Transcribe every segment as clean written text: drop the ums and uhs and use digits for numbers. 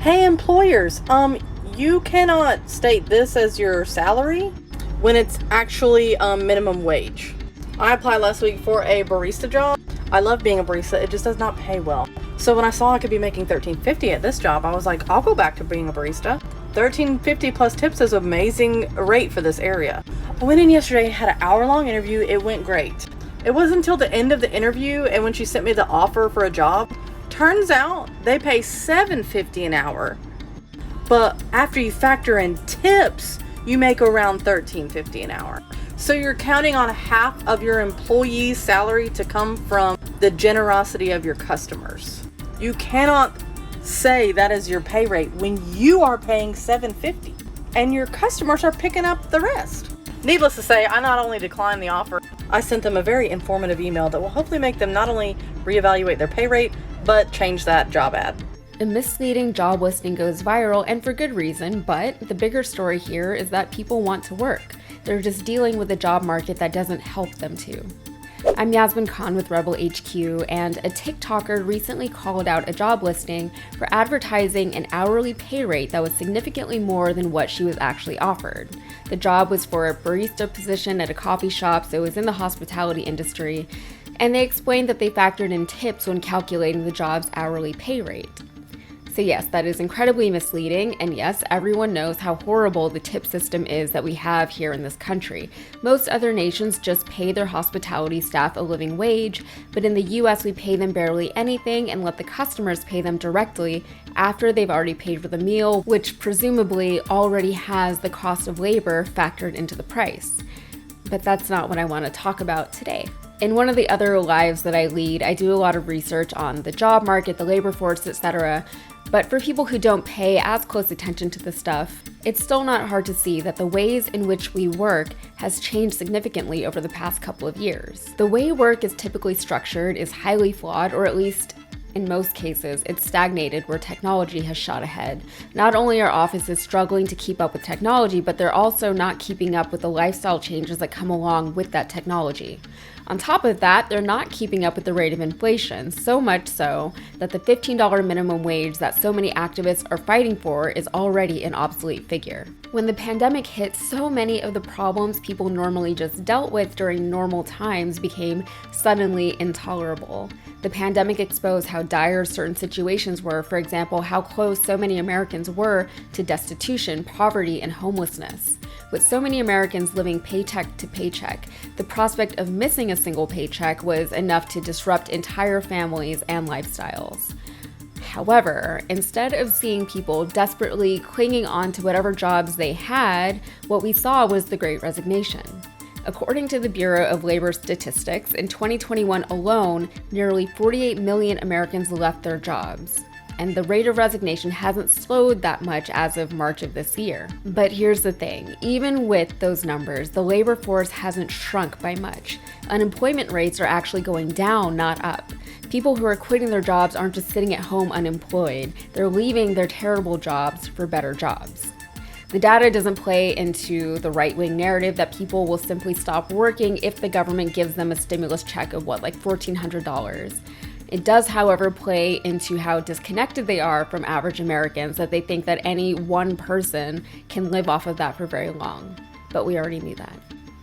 Hey employers, you cannot state this as your salary when it's actually minimum wage. I applied last week for a barista job. I love being a barista, it just does not pay well. So when I saw I could be making $13.50 at this job, I was like, I'll go back to being a barista. $13.50 plus tips is an amazing rate for this area. I went in yesterday, had an hour-long interview, it went great. It wasn't until the end of the interview and when she sent me the offer for a job, turns out they pay $7.50 an hour. But after you factor in tips, you make around $13.50 an hour. So you're counting on half of your employee's salary to come from the generosity of your customers. You cannot say that is your pay rate when you are paying $7.50 and your customers are picking up the rest. Needless to say, I not only declined the offer, I sent them a very informative email that will hopefully make them not only reevaluate their pay rate, but change that job ad. A misleading job listing goes viral, and for good reason, but the bigger story here is that people want to work. They're just dealing with a job market that doesn't help them to. I'm Yasmin with Rebel HQ, and a TikToker recently called out a job listing for advertising an hourly pay rate that was significantly more than what she was actually offered. The job was for a barista position at a coffee shop, so it was in the hospitality industry, and they explained that they factored in tips when calculating the job's hourly pay rate. So yes, that is incredibly misleading, and yes, everyone knows how horrible the tip system is that we have here in this country. Most other nations just pay their hospitality staff a living wage, but in the US we pay them barely anything and let the customers pay them directly after they've already paid for the meal, which presumably already has the cost of labor factored into the price. But that's not what I want to talk about today. In one of the other lives that I lead, I do a lot of research on the job market, the labor force, etc. But for people who don't pay as close attention to this stuff, it's still not hard to see that the ways in which we work has changed significantly over the past couple of years. The way work is typically structured is highly flawed, or at least in most cases, it's stagnated where technology has shot ahead. Not only are offices struggling to keep up with technology, but they're also not keeping up with the lifestyle changes that come along with that technology. On top of that, they're not keeping up with the rate of inflation, so much so that the $15 minimum wage that so many activists are fighting for is already an obsolete figure. When the pandemic hit, so many of the problems people normally just dealt with during normal times became suddenly intolerable. The pandemic exposed how dire certain situations were, for example, how close so many Americans were to destitution, poverty, and homelessness. With so many Americans living paycheck to paycheck, the prospect of missing a single paycheck was enough to disrupt entire families and lifestyles. However, instead of seeing people desperately clinging on to whatever jobs they had, what we saw was the Great Resignation. According to the Bureau of Labor Statistics, in 2021 alone, nearly 48 million Americans left their jobs. And the rate of resignation hasn't slowed that much as of March of this year. But here's the thing, even with those numbers, the labor force hasn't shrunk by much. Unemployment rates are actually going down, not up. People who are quitting their jobs aren't just sitting at home unemployed, they're leaving their terrible jobs for better jobs. The data doesn't play into the right-wing narrative that people will simply stop working if the government gives them a stimulus check of like $1,400. It does, however, play into how disconnected they are from average Americans, that they think that any one person can live off of that for very long. But we already knew that.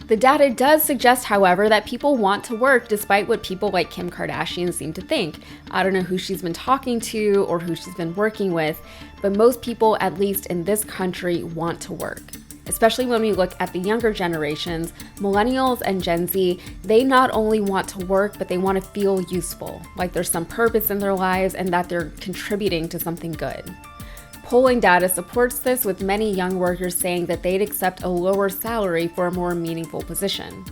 The data does suggest, however, that people want to work despite what people like Kim Kardashian seem to think. I don't know who she's been talking to or who she's been working with, but most people, at least in this country, want to work. Especially when we look at the younger generations, millennials and Gen Z, they not only want to work, but they want to feel useful, like there's some purpose in their lives and that they're contributing to something good. Polling data supports this, with many young workers saying that they'd accept a lower salary for a more meaningful position.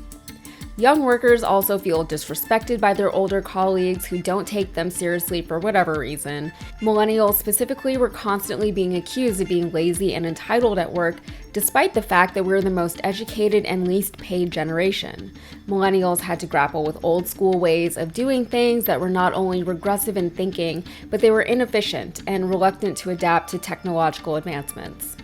Young workers also feel disrespected by their older colleagues who don't take them seriously for whatever reason. Millennials specifically were constantly being accused of being lazy and entitled at work, despite the fact that we're the most educated and least paid generation. Millennials had to grapple with old school ways of doing things that were not only regressive in thinking, but they were inefficient and reluctant to adapt to technological advancements.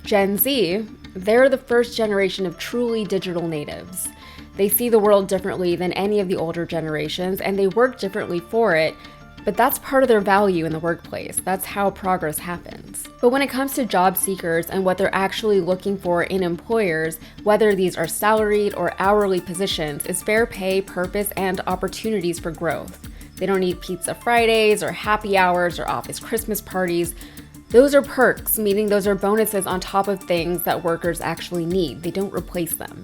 Gen Z, they're the first generation of truly digital natives. They see the world differently than any of the older generations, and they work differently for it, but that's part of their value in the workplace. That's how progress happens. But when it comes to job seekers and what they're actually looking for in employers, whether these are salaried or hourly positions, is fair pay, purpose, and opportunities for growth. They don't need pizza Fridays or happy hours or office Christmas parties. Those are perks, meaning those are bonuses on top of things that workers actually need. They don't replace them.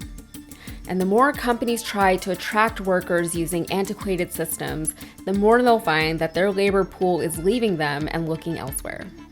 And the more companies try to attract workers using antiquated systems, the more they'll find that their labor pool is leaving them and looking elsewhere.